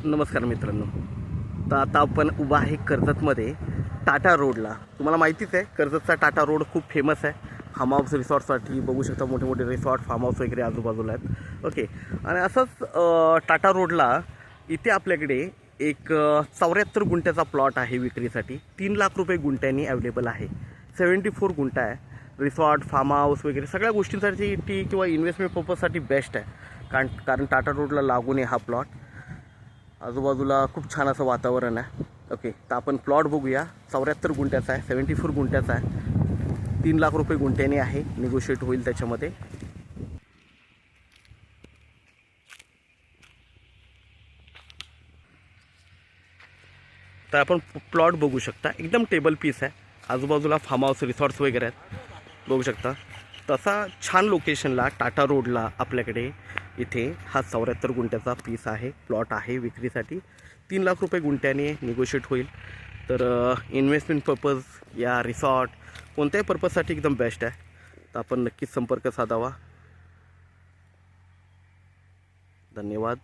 नमस्कार मित्रांनो. तर आता आपण उभा आहे कर्जतमध्ये टाटा रोडला. तुम्हाला माहितीच आहे कर्जतचा टाटा रोड खूप फेमस आहे फार्म हाऊस रिसॉर्टसाठी. बघू शकता मोठे मोठे रिसॉर्ट फार्म हाऊस वगैरे आजूबाजूला आहेत. ओके. आणि असंच टाटा रोडला इथे आपल्याकडे एक 74 गुंठ्याचा प्लॉट आहे विक्रीसाठी. 3 लाख रुपये गुंठ्यानी अवेलेबल आहे. 74 गुंठा आहे. रिसॉर्ट फार्म हाऊस वगैरे सगळ्या गोष्टींसाठी किंवा इन्व्हेस्टमेंट पर्पजसाठी बेस्ट आहे. कारण टाटा रोडला लागून आहे हा प्लॉट. आजूबाजूला खूप छान असं वातावरण आहे. ओके. तर आपण प्लॉट बघूया. 74 गुंठ्याचा आहे. 74 गुंठ्याचा आहे. 3 लाख रुपये गुंठ्याने आहे. निगोशिएट होईल त्याच्यामध्ये. तर आपण प्लॉट बघू शकता. एकदम टेबल पीस आहे. आजूबाजूला फार्म हाऊस रिसॉर्ट्स वगैरे आहेत. बघू शकता. तसा छान लोकेशनला टाटा रोडला आपल्याकडे इथे हा 74 गुंठ्याचा पीस आहे. प्लॉट आहे विक्रीसाठी. 3 लाख रुपये गुंठ्याने निगोशिएट होईल. तर इन्व्हेस्टमेंट पर्पज या रिसॉर्ट कोणत्याही पर्पजसाठी एकदम बेस्ट आहे. तर आपण नक्कीच संपर्क साधावा. धन्यवाद.